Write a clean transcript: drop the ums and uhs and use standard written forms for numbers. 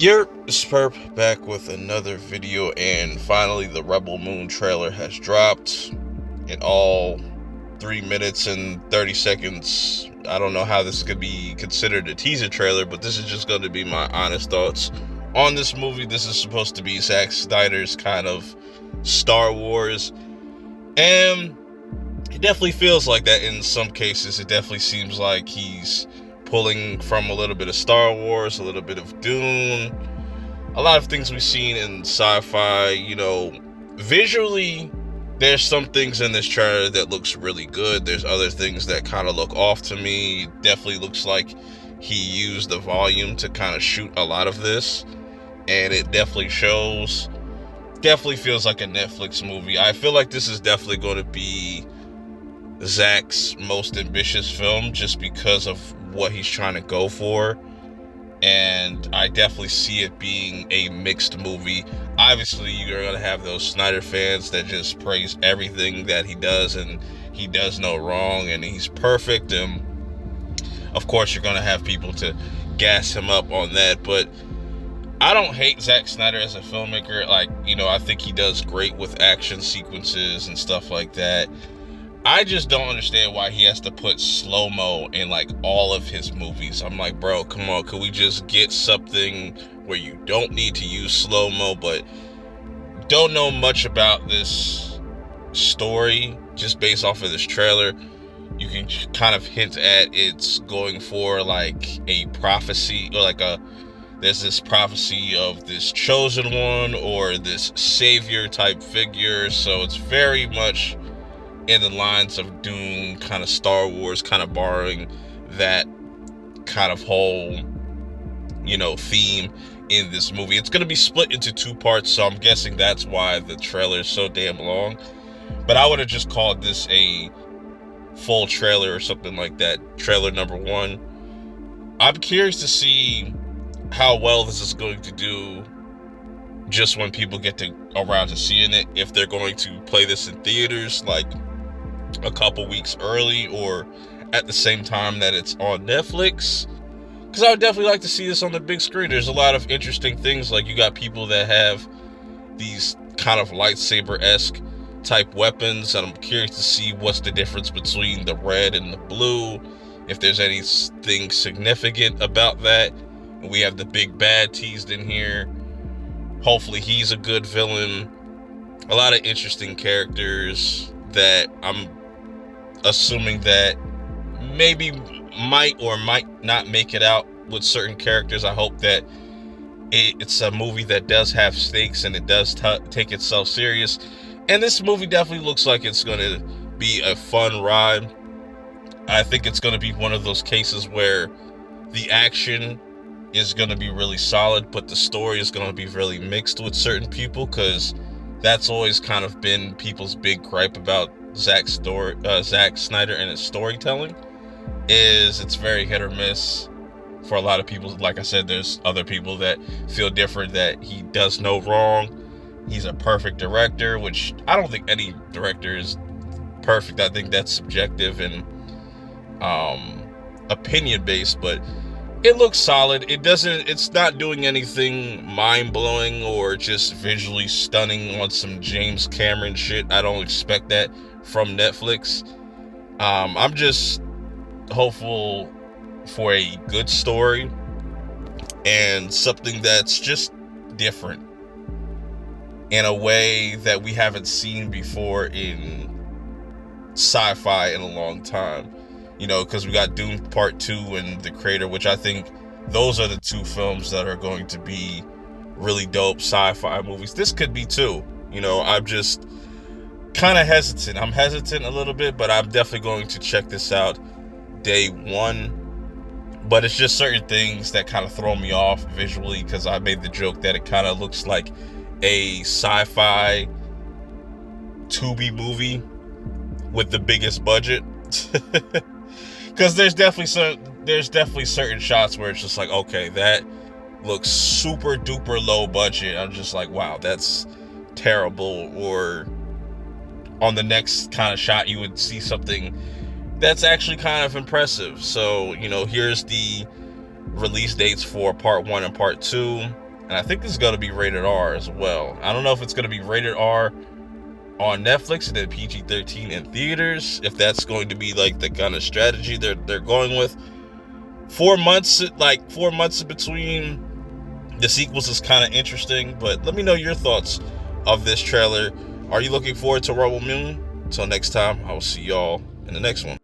You're Sperp back with another video, and finally the Rebel Moon trailer has dropped in all 3 minutes and 30 seconds. I don't know how this is going to be considered a teaser trailer, but this is just going to be my honest thoughts on this movie. This is supposed to be Zack Snyder's kind of Star Wars, and it definitely feels like that in some cases. It definitely seems like he's pulling from a little bit of Star Wars, a little bit of Dune, a lot of things we've seen in sci-fi. Visually, there's some things in this trailer that looks really good. There's other things that kind of look off to me. It definitely looks like he used the volume to kind of shoot a lot of this, and it definitely shows. Definitely feels like a Netflix movie. I feel like this is definitely going to be Zack's most ambitious film just because of what he's trying to go for, and I definitely see it being a mixed movie. Obviously, you're going to have those Snyder fans that just praise everything that he does, and he does no wrong, and he's perfect, and of course you're going to have people to gas him up on that. But I don't hate Zack Snyder as a filmmaker. I think he does great with action sequences and stuff like that. I just don't understand why he has to put slow-mo in all of his movies. I'm like, bro, come on, could we just get something where you don't need to use slow-mo? But don't know much about this story just based off of this trailer. You can kind of hint at it's going for a prophecy, or there's this prophecy of this chosen one or this savior type figure. So it's very much in the lines of Dune, kind of Star Wars, kind of borrowing that kind of whole, theme in this movie. It's going to be split into 2 parts, so I'm guessing that's why the trailer is so damn long. But I would have just called this a full trailer or something like that, trailer number 1. I'm curious to see how well this is going to do just when people get around to seeing it, if they're going to play this in theaters a couple weeks early or at the same time that it's on Netflix, because I would definitely like to see this on the big screen. There's a lot of interesting things. You got people that have these kind of lightsaber-esque type weapons, and I'm curious to see what's the difference between the red and the blue, if there's anything significant about that. We have the big bad teased in here. Hopefully he's a good villain. A lot of interesting characters that I'm assuming that maybe might or might not make it out with certain characters. I hope that it's a movie that does have stakes and it does take itself serious. And this movie definitely looks like it's going to be a fun ride. I think it's going to be one of those cases where the action is going to be really solid, but the story is going to be really mixed with certain people, because that's always kind of been people's big gripe about Zack Snyder and his storytelling, is it's very hit or miss for a lot of people. Like I said, there's other people that feel different, that he does no wrong. He's a perfect director, which I don't think any director is perfect. I think that's subjective and opinion based, but it looks solid. It's not doing anything mind-blowing or just visually stunning on some James Cameron shit. I don't expect that from Netflix. I'm just hopeful for a good story and something that's just different in a way that we haven't seen before in sci-fi in a long time. Because we got Dune Part 2 and The Creator, which I think those are the 2 films that are going to be really dope sci-fi movies. This could be too. I'm just kind of hesitant. I'm hesitant a little bit, but I'm definitely going to check this out day 1. But it's just certain things that kind of throw me off visually, because I made the joke that it kind of looks like a sci-fi Tubi movie with the biggest budget. Because there's definitely certain shots where it's just like, okay, that looks super duper low budget. I'm just like, wow, that's terrible. Or on the next kind of shot, you would see something that's actually kind of impressive. So, here's the release dates for Part 1 and Part 2. And I think this is going to be rated R as well. I don't know if it's going to be rated R on Netflix and then PG-13 in theaters, if that's going to be like the kind of strategy they're going with. 4 months in between the sequels is kind of interesting, but let me know your thoughts of this trailer. Are you looking forward to Rebel Moon? Until next time, I will see y'all in the next one.